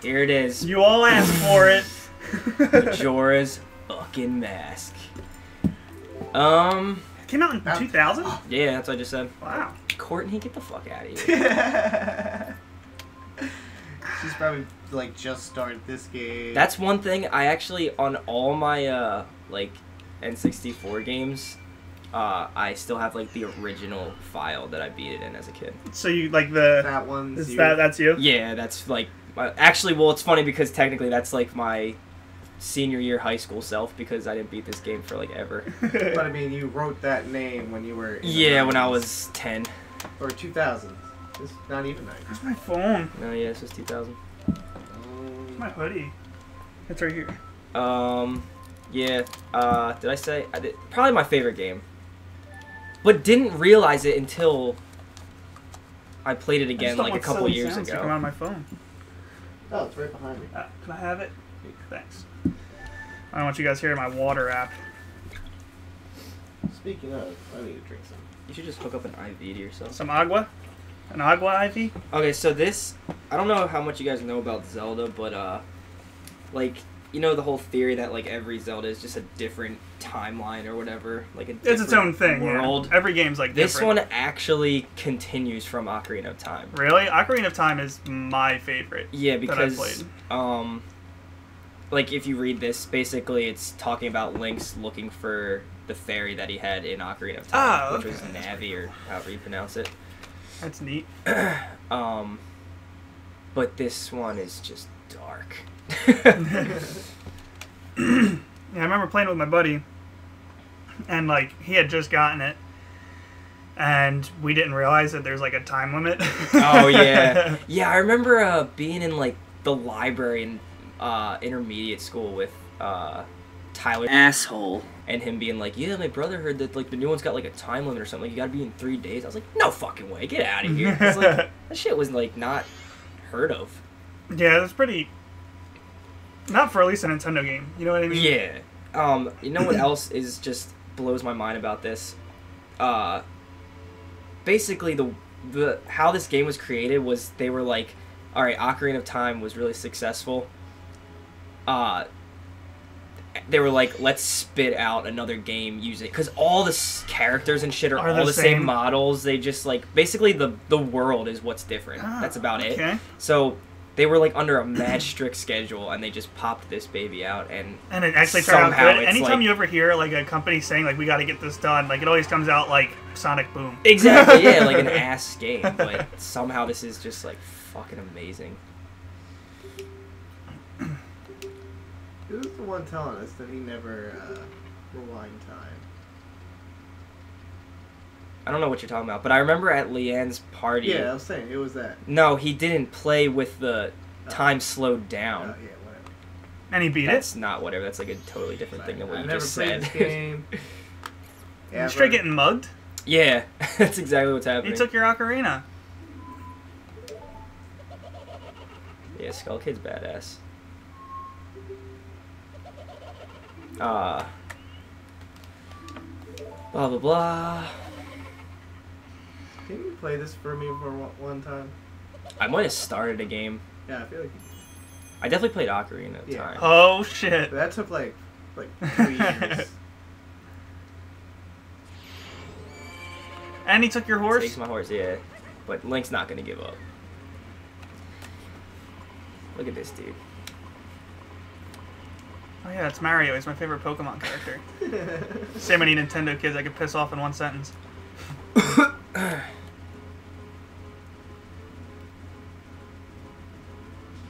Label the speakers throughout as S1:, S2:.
S1: Here it is.
S2: You all asked for it.
S1: Majora's fucking Mask.
S2: It came out in 2000?
S1: Yeah, that's what I just said.
S2: Wow.
S1: Courtney, get the fuck out of here.
S3: She's probably like just started this game.
S1: That's one thing I actually, on all my like N64 games, I still have like the original file that I beat it in as a kid.
S2: So you like the
S3: that one?
S2: That's you?
S1: Yeah, that's like actually. Well, it's funny because technically that's like my senior year high school self because I didn't beat this game for like ever.
S3: But I mean, you wrote that name when you were in
S1: Yeah, when I was 10.
S3: Or 2000. It's not even 90.
S2: Where's my phone?
S1: No, yeah, this was 2000.
S2: Where's my hoodie? It's right here.
S1: Yeah. Did I say I did? Probably my favorite game. But didn't realize it until I played it again like a couple years ago.
S2: Come on my phone.
S3: Oh, it's right behind me.
S2: Can I have it? Thanks. I don't want you guys hearing my water app.
S3: Speaking of, I need to drink some.
S1: You should just hook up an IV to yourself.
S2: Some agua? An agua IV?
S1: Okay, so this, I don't know how much you guys know about Zelda, but like, you know the whole theory that like every Zelda is just a different timeline or whatever, like
S2: it's its own thing.
S1: World.
S2: Yeah. Every game's like
S1: this
S2: different.
S1: one actually continues from Ocarina of Time.
S2: Really? Ocarina of Time is my favorite.
S1: Yeah, because
S2: that I played.
S1: Like if you read this, basically it's talking about Link's looking for the fairy that he had in Ocarina of Time, which was Navi or however you pronounce it.
S2: That's neat.
S1: But this one is just dark.
S2: Yeah, I remember playing with my buddy, and like he had just gotten it, and we didn't realize that there's like a time limit.
S1: Oh yeah, yeah. I remember being in like the library in intermediate school with Tyler asshole, and him being like, "Yeah, my brother heard that like the new one's got like a time limit or something. Like, you got to be in 3 days." I was like, "No fucking way, get out of here!" 'Cause, like, that shit was like not heard of.
S2: Yeah, that's pretty. Not for at least a Nintendo game. You know what I mean?
S1: Yeah. You know what else is just blows my mind about this? Basically the how this game was created was they were like, all right, Ocarina of Time was really successful. They were like, let's spit out another game using, because all the characters and shit are all the same models. They just like basically the world is what's different. That's about it. So they were like under a mad strict schedule, and they just popped this baby out, and
S2: it actually turned out good. Anytime you ever hear like a company saying like we got to get this done, like it always comes out like Sonic Boom.
S1: Exactly, yeah, like an ass game, but somehow this is just like fucking amazing.
S3: Who's the one telling us that he never rewind time?
S1: I don't know what you're talking about, but I remember at Leanne's party...
S3: Yeah, I was saying, it was that.
S1: No, he didn't play with the time slowed down.
S3: Yeah, whatever.
S2: And he beat
S1: That's not whatever, that's like a totally different thing than what you just said.
S3: This game.
S2: You're straight getting mugged?
S1: Yeah, that's exactly what's happening.
S2: He took your ocarina.
S1: Yeah, Skull Kid's badass. Blah, blah, blah.
S3: Can you play this for me for one time?
S1: I might have started a game.
S3: Yeah, I feel like
S1: I definitely played Ocarina of Time.
S2: Oh, shit.
S3: But that took like 3 years.
S2: And he took your horse?
S1: Takes my horse, yeah. But Link's not going to give up. Look at this dude.
S2: Oh yeah, it's Mario. He's my favorite Pokemon character. Say many Nintendo kids I could piss off in one sentence.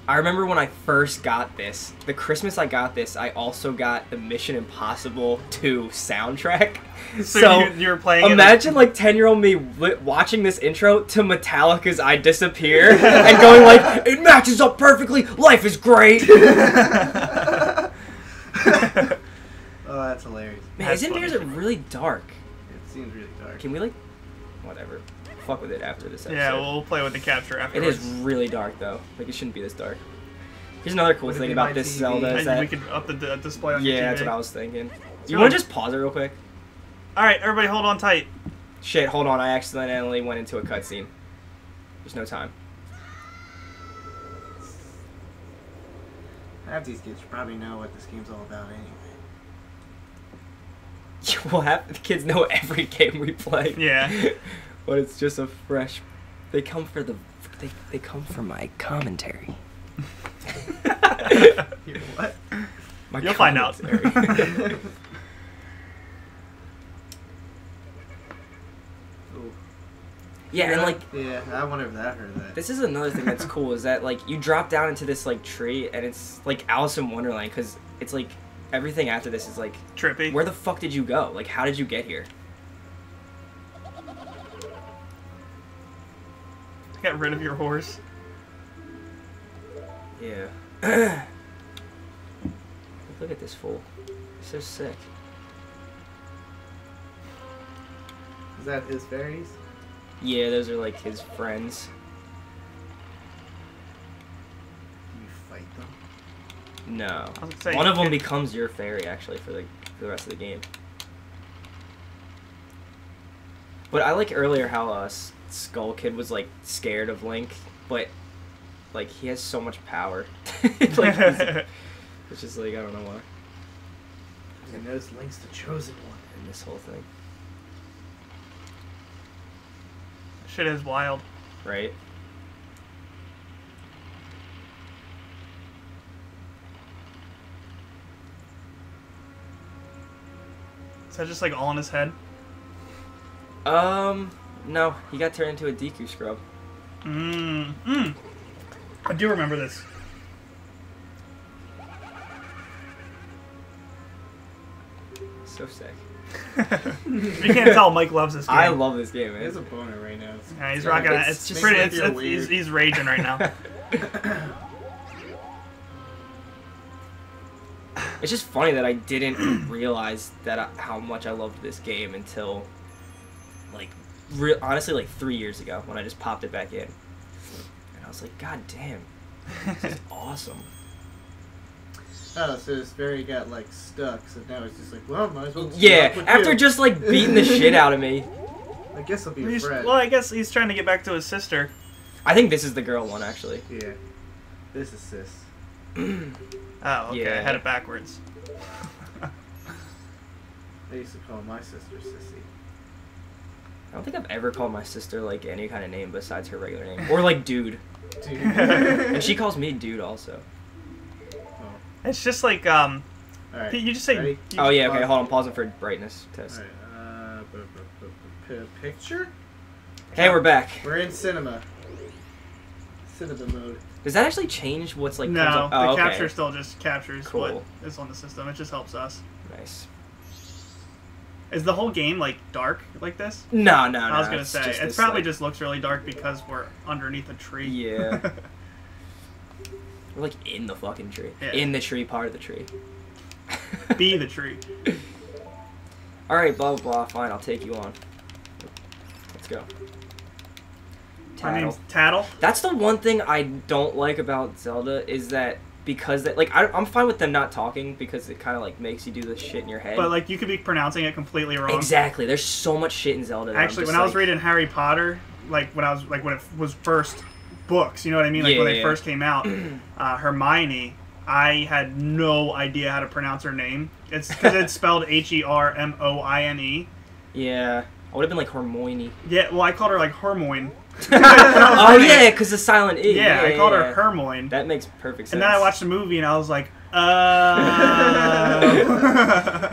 S1: I remember when I first got this, the Christmas I got this, I also got the Mission Impossible 2 soundtrack.
S2: So you were playing
S1: imagine like 10-year-old me watching this intro to Metallica's I Disappear and going like, it matches up perfectly, life is great.
S3: Oh, that's hilarious.
S1: Man, isn't yours really dark?
S3: It seems really dark.
S1: Can we like, whatever, fuck with it after this episode.
S2: Yeah, we'll play with the capture afterwards.
S1: It is really dark though. Like it shouldn't be this dark. Here's another cool thing about this Zelda is that
S2: we could up the display on your TV.
S1: Yeah, that's what I was thinking. You want to just pause it real quick?
S2: Alright, everybody hold on tight.
S1: Shit, hold on. I accidentally went into a cutscene. There's no time.
S3: Half these kids probably know what this game's all about anyway.
S1: Well, half the kids know every game we play.
S2: Yeah.
S1: But it's just a fresh. They come for the. They come for my commentary.
S3: Your what?
S1: My
S2: You'll find out.
S1: Yeah, and like.
S3: Yeah, I wonder if that heard that.
S1: This is another thing that's cool is that like you drop down into this like tree and it's like Alice in Wonderland because it's like everything after this is like
S2: Trippy.
S1: where the fuck did you go? Like how did you get here?
S2: Get rid of your horse.
S1: Yeah. Look at this fool. He's so sick.
S3: Is that his fairies?
S1: Yeah, those are like his friends.
S3: Do you fight them?
S1: No.
S2: I was gonna say,
S1: One of them
S2: it-
S1: becomes your fairy actually for the rest of the game. But I like earlier how Skull Kid was like scared of Link, but like he has so much power. Like it's just like I don't know why.
S3: He knows Link's the chosen one.
S1: In this whole thing,
S2: Shit is wild.
S1: right?
S2: Is that just like all in his head?
S1: No, he got turned into a Deku scrub.
S2: I do remember this.
S1: So sick.
S2: You can't tell Mike loves this game.
S1: I love this game,
S3: He
S1: man.
S3: has a boner right now. It's
S2: Yeah, he's rocking it.
S1: it's
S2: It's
S1: just
S2: pretty.
S3: like you're
S2: He's raging right now.
S1: It's just funny that I didn't realize that how much I loved this game until, like, honestly, like 3 years ago when I just popped it back in, and I was like, God damn, this is awesome.
S3: Oh, so his fairy got like stuck, so now it's just like, well, might as well.
S1: Yeah,
S3: stuck with
S1: after
S3: you.
S1: just like beating the shit out of me.
S3: I guess I'll be a friend.
S2: Well, I guess he's trying to get back to his sister.
S1: I think this is the girl one actually.
S3: Yeah, this is sis.
S2: Oh, okay.
S1: Yeah.
S2: I had it backwards.
S3: I used to call my sister Sissy.
S1: I don't think I've ever called my sister like any kind of name besides her regular name or like dude,
S3: Dude.
S1: and she calls me dude also.
S2: It's just like
S3: All right.
S2: you just say.
S3: Ready?
S1: Oh yeah, okay,
S3: Pause.
S1: hold on, pausing for brightness test.
S3: Alright, picture?
S1: Hey, we're back.
S3: We're in cinema. Cinema mode.
S1: Does that actually change what's like?
S2: No,
S1: comes up?
S2: the
S1: Oh, okay.
S2: capture still just captures
S1: Cool.
S2: what is on the system. It just helps us.
S1: Nice.
S2: Is the whole game like dark like this?
S1: No, no, no.
S2: I was gonna
S1: it's
S2: say
S1: just
S2: it
S1: this,
S2: probably
S1: like-
S2: just looks really dark because we're underneath a tree.
S1: Yeah. We're like in the fucking tree.
S2: Yeah.
S1: In the tree, part of the tree.
S2: Be the tree.
S1: Alright, blah, blah, blah. Fine, I'll take you on. Let's go.
S2: My
S1: Tattle.
S2: name's Tattle.
S1: That's the one thing I don't like about Zelda is that because that like I'm fine with them not talking because it kind of like makes you do this shit in your head.
S2: But like you could be pronouncing it completely wrong.
S1: Exactly. There's so much shit in Zelda. That I'm
S2: Actually,
S1: just
S2: when I was
S1: like-
S2: reading Harry Potter, like when it was first books, you know what I mean? Like
S1: Yeah,
S2: when they
S1: yeah.
S2: first came out, Hermione, I had no idea how to pronounce her name. It's because it's spelled Hermoine.
S1: Yeah, I would have been like Hermione.
S2: Yeah, well, I called her like Hermione.
S1: Oh yeah, because the silent E.
S2: Yeah, I called
S1: yeah.
S2: her Hermione.
S1: That makes perfect sense.
S2: And then I watched the movie and I was like,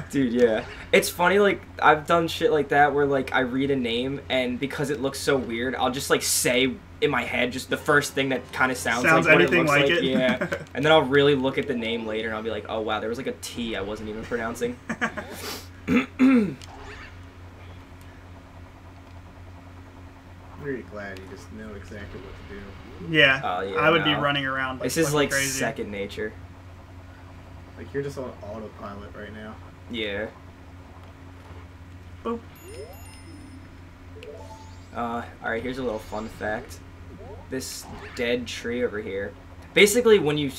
S1: Dude, yeah. It's funny, like, I've done shit like that where, like, I read a name, and because it looks so weird, I'll just, like, say in my head just the first thing that kind of sounds like what it
S2: anything
S1: looks
S2: like
S1: like.
S2: it.
S1: Yeah. And then I'll really look at the name later, and I'll be like, oh, wow, there was, like, a T I wasn't even pronouncing.
S3: I'm really glad you just know exactly what to do.
S2: Yeah,
S1: Oh, yeah,
S2: I would be
S1: no.
S2: running around like
S1: This is,
S2: fucking
S1: like,
S2: crazy.
S1: second nature.
S3: Like, you're just on autopilot right now.
S1: Yeah.
S2: Boop.
S1: Alright, here's a little fun fact. This dead tree over here. Basically, when you...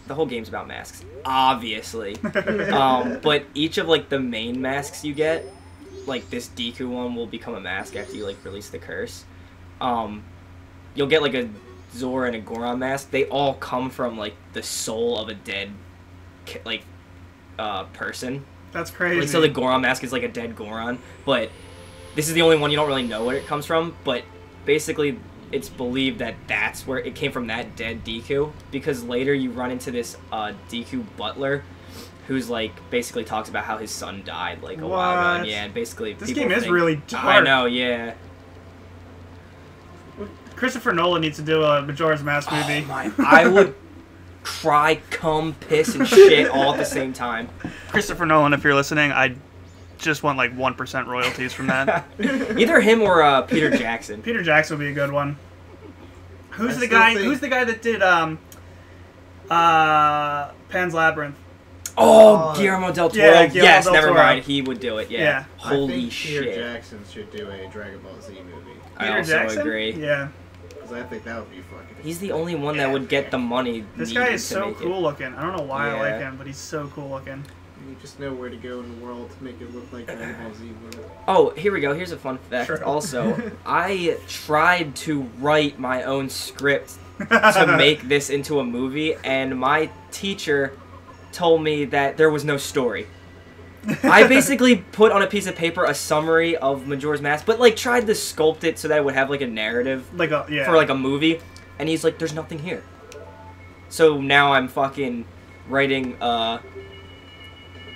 S1: The whole game's about masks, obviously. But each of, like, the main masks you get, like, this Deku one will become a mask after you, like, release the curse. You'll get, like, a Zora and a Goron mask, they all come from like the soul of a dead, person.
S2: That's crazy.
S1: Like, so the Goron mask is like a dead Goron, but this is the only one you don't really know where it comes from. But basically, it's believed that that's where it came from, that dead Deku, because later you run into this Deku butler, who's like basically talks about how his son died like a while ago. And, yeah, and basically
S2: this game is really dark.
S1: I know, yeah.
S2: Christopher Nolan needs to do a Majora's Mask movie.
S1: Oh my, I would cry, come, piss, and shit all at the same time.
S2: Christopher Nolan, if you're listening, I just want like 1% royalties from that.
S1: Either him or Peter Jackson.
S2: Peter Jackson would be a good one. Who's the guy that did Pan's Labyrinth?
S1: Oh, Guillermo del Toro.
S2: Yeah, Guillermo
S1: yes,
S2: del
S1: never
S2: Toro.
S1: mind. He would do it. Yeah. Holy
S3: I think
S1: shit.
S3: Peter Jackson should do a Dragon Ball Z movie.
S1: I also
S2: Jackson?
S1: agree.
S2: Yeah.
S3: Because I think that would be fucking.
S1: He's the only one that would get the money.
S2: This guy is so
S1: make
S2: cool looking. I don't know why I like
S1: Yeah.
S2: him, but he's so cool looking.
S3: You just know where to go in the world to make it look like Dragon Ball Z would.
S1: Oh, here we go. Here's a fun fact.
S2: Sure.
S1: Also, I tried to write my own script to make this into a movie, and my teacher told me that there was no story. I basically put on a piece of paper a summary of Majora's Mask, but like tried to sculpt it so that it would have like a narrative for like a movie, and he's like, "There's nothing here." So now I'm fucking writing a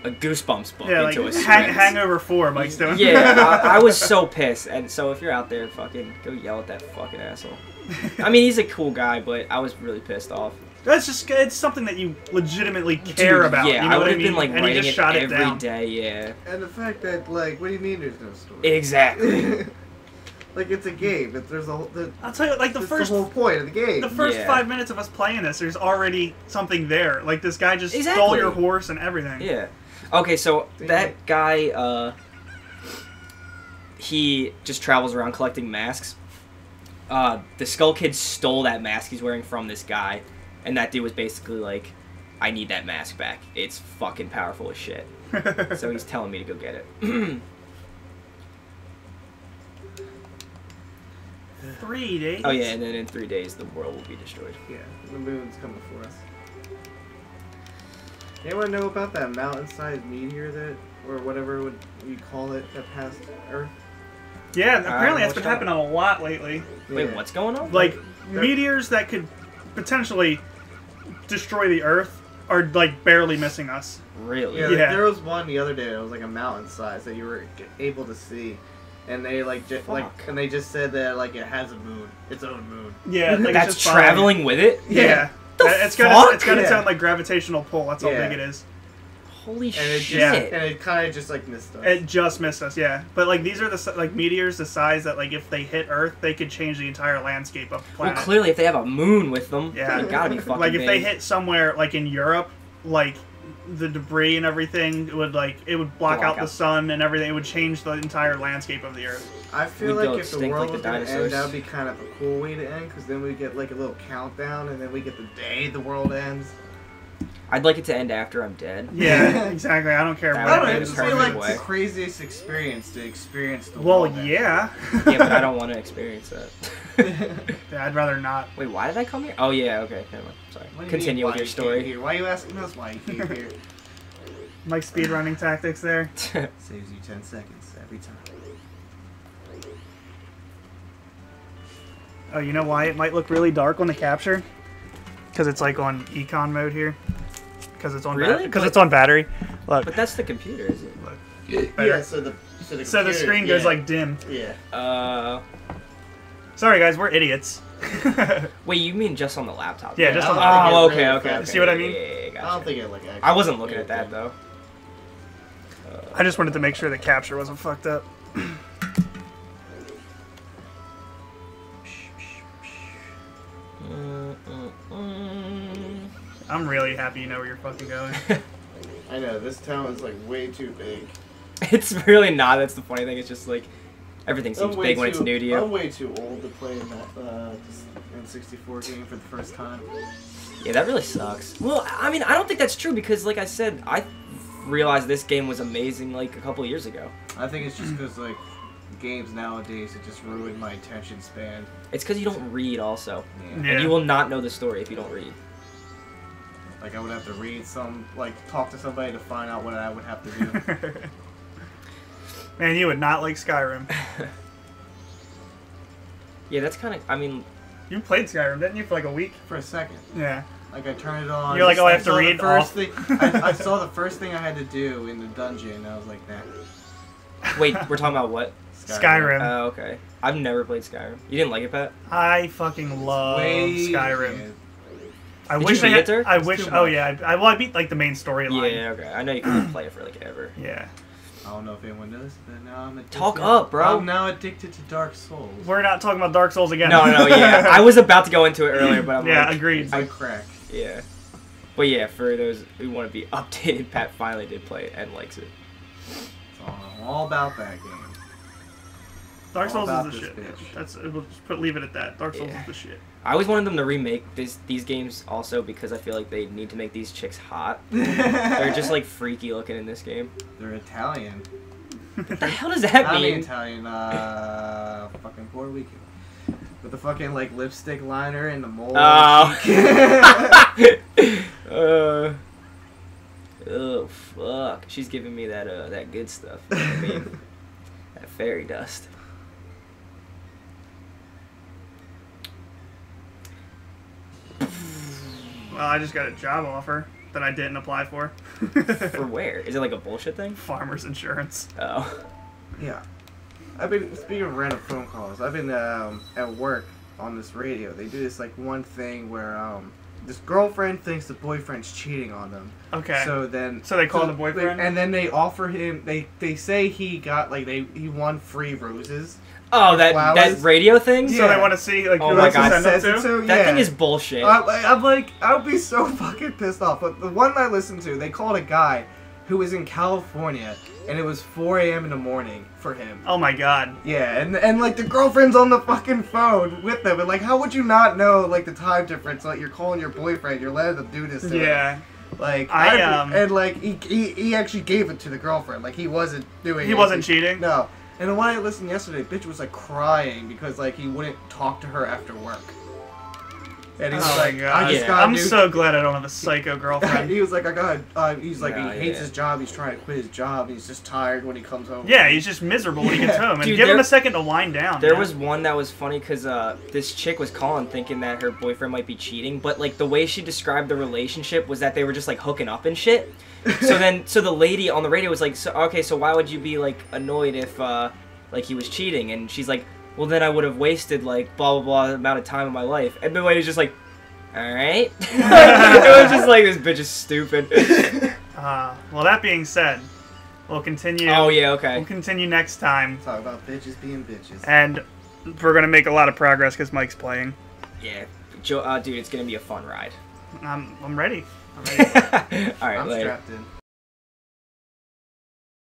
S1: Goosebumps book into a script.
S2: Hangover 4, Mike's doing.
S1: Yeah, I was so pissed, and so if you're out there, fucking go yell at that fucking asshole. I mean, he's a cool guy, but I was really pissed off.
S2: That's just, it's something that you legitimately care about.
S1: Yeah,
S2: you know
S1: I would
S2: what
S1: have been like
S2: and
S1: writing
S2: just
S1: it
S2: shot
S1: every
S2: down.
S1: day, yeah.
S3: And the fact that, like, what do you mean there's no story?
S1: Exactly.
S3: Like, it's a game. There's a whole.
S2: I'll tell you, like the whole
S3: point of the game.
S2: The first 5 minutes of us playing this, there's already something there. Like this guy just stole your horse and everything.
S1: Yeah. Okay, so that guy, he just travels around collecting masks. The Skull Kid stole that mask he's wearing from this guy, and that dude was basically like, I need that mask back. It's fucking powerful as shit. So he's telling me to go get it.
S2: 3 days?
S1: Oh yeah, and then in 3 days the world will be destroyed.
S3: Yeah, the moon's coming for us. Anyone know about that mountain-sized meteor that, or whatever you call it, that passed Earth?
S2: Yeah, apparently that's been happening a lot lately.
S1: Wait, what's going on?
S2: Like, meteors that could potentially destroy the Earth are, like, barely missing us.
S1: Really?
S3: Yeah, like, there was one the other day that was, like, a mountain-size that you were able to see. And they, like, and they just said that, like, it has a moon. Its own moon.
S2: Yeah, like,
S1: that's
S2: it's just
S1: traveling with it?
S2: Yeah. It's got its own, like, gravitational pull. That's how big it is.
S1: Holy shit.
S3: And it kind of just, like, missed us.
S2: It just missed us, yeah. But, like, these are the, like, meteors the size that, like, if they hit Earth, they could change the entire landscape of the planet.
S1: Well, clearly, if they have a moon with them, they gotta be fucking
S2: like, if
S1: big.
S2: they hit somewhere, like, in Europe, like, the debris and everything, it would block out the sun and everything. It would change the entire landscape of the Earth.
S3: I feel like if the world was going to end, that would be kind of a cool way to end, because then we get, like, a little countdown, and then we get the day the world ends.
S1: I'd like it to end after I'm dead.
S2: Yeah, exactly. I don't care
S3: about it. I just feel like the craziest experience to experience the world.
S2: Well, yeah.
S1: Yeah, but I don't want to experience that.
S2: Yeah, I'd rather not.
S1: Wait, why did I come here? Oh, yeah, okay. Never mind. Sorry. Continue with your story.
S3: Why are you asking us why you came here?
S2: Mike's speedrunning tactics there.
S3: Saves you 10 seconds every time.
S2: Oh, you know why it might look really dark on the capture? Because it's like on econ mode here. Because it's on because it's on battery. Look.
S1: But that's the computer, isn't it?
S2: Look.
S3: Yeah, so the
S2: screen goes like dim.
S3: Yeah.
S2: Sorry guys, we're idiots.
S1: Wait, you mean just on the laptop?
S2: Yeah, just on the
S1: laptop. Oh,
S2: okay.
S1: okay.
S2: See what I mean?
S1: Yeah, gotcha.
S3: I don't think it like.
S1: I wasn't looking at that though.
S2: I just wanted to make sure the capture wasn't fucked up. I'm really happy you know where you're fucking going.
S3: I know, this town is like way too big.
S1: It's really not, that's the funny thing, it's just like, everything seems big when it's new to you.
S3: I'm way too old to play in that N64 game for the first time.
S1: Yeah, that really sucks. Well, I mean, I don't think that's true because, like I said, I realized this game was amazing like a couple years ago.
S3: I think it's just because, like, games nowadays that just ruin my attention span.
S1: It's because you don't read, also.
S3: Yeah.
S1: And you will not know the story if you don't read.
S3: Like, I would have to read talk to somebody to find out what I would have to do.
S2: Man, you would not like Skyrim.
S1: Yeah, that's kind of, I mean...
S2: You played Skyrim, didn't you, for like a week?
S3: For a second.
S2: Yeah.
S3: Like, I turned it on.
S2: You're like, oh, I have to read
S3: first thing. I saw the first thing I had to do in the dungeon, and I was like, nah.
S1: Wait, we're talking about what?
S2: Skyrim.
S1: Oh, okay. I've never played Skyrim. You didn't like it, Pat?
S2: I fucking love Skyrim.
S3: Yeah.
S2: I
S1: Did
S2: wish
S1: you
S2: I
S1: beat
S2: had.
S1: it there?
S2: I wish. Oh yeah. I beat like the main storyline.
S1: Yeah, okay. I know you can play it for like ever.
S2: Yeah.
S3: I don't know if anyone knows, but now I'm addicted.
S1: Talk up, bro.
S3: I'm now addicted to Dark Souls.
S2: We're not talking about Dark Souls again.
S1: No, yeah. I was about to go into it earlier, but I'm
S2: yeah,
S1: like...
S2: agreed.
S3: It's like crack.
S1: Yeah. But yeah, for those who want to be updated, Pat finally did play it and likes it.
S3: So I'm all about that game.
S2: Dark Souls
S3: All
S2: is the
S3: about
S2: shit.
S3: this bitch.
S2: That's we'll just leave it at that. Dark Souls
S1: Yeah.
S2: is the shit.
S1: I always wanted them to remake these games also because I feel like they need to make these chicks hot. They're just like freaky looking in this game.
S3: They're Italian.
S1: What the hell does that
S3: Not
S1: mean?
S3: Italian, fucking Puerto Rican. With the fucking, like, lipstick liner and the mole.
S1: Oh, fuck. She's giving me that good stuff. You know what I mean? That fairy dust.
S2: Well, I just got a job offer that I didn't apply for.
S1: For where? Is it like a bullshit thing?
S2: Farmers insurance.
S1: Oh.
S3: Yeah. I've been, speaking of random phone calls, I've been at work on this radio. They do this, like, one thing where this girlfriend thinks the boyfriend's cheating on them.
S2: Okay.
S3: So
S2: they call the boyfriend?
S3: And then they offer him, they say he got, like, he won free roses.
S1: Oh, that
S3: Flowers?
S1: radio thing?
S2: So
S3: Yeah.
S2: they want to see like
S1: Oh
S2: who
S1: my
S2: else to
S1: God.
S2: send them
S3: Says
S2: to?
S3: it to?
S1: That
S3: Yeah.
S1: thing is bullshit.
S3: I'm like, I would be so fucking pissed off. But the one I listened to, they called a guy who was in California, and it was 4 a.m. in the morning for him.
S2: Oh my god.
S3: Yeah, and like the girlfriend's on the fucking phone with them, and like, how would you not know like the time difference? Like you're calling your boyfriend, you're letting them do this. To
S2: Yeah.
S3: him. Like and like he actually gave it to the girlfriend. Like he wasn't doing.
S2: He wasn't cheating?
S3: No. And the one I listened yesterday, bitch was like crying because like he wouldn't talk to her after work. And he's like, I just got.
S2: I'm so glad I don't have a psycho girlfriend.
S3: He was like, I got. He's like,
S1: No,
S3: he hates his job. He's trying to quit his job. He's just tired when he comes home.
S2: Yeah, he's just miserable when he gets home. And
S1: Dude,
S2: give him a second to wind down.
S1: There
S2: man.
S1: was one that was funny because this chick was calling thinking that her boyfriend might be cheating, but like the way she described the relationship was that they were just like hooking up and shit. So the lady on the radio was like, so why would you be like annoyed if like he was cheating? And she's like, well then I would have wasted like blah blah blah amount of time in my life. And the lady's just like, all right. It was just like, this bitch is stupid.
S2: Well, that being said, we'll continue.
S1: Oh yeah, okay.
S2: We'll continue next time.
S3: Talk about bitches being bitches.
S2: And we're gonna make a lot of progress because Mike's playing.
S1: Yeah, dude, it's gonna be a fun ride.
S2: I'm ready.
S1: All right,
S3: I'm
S1: later.
S3: strapped in.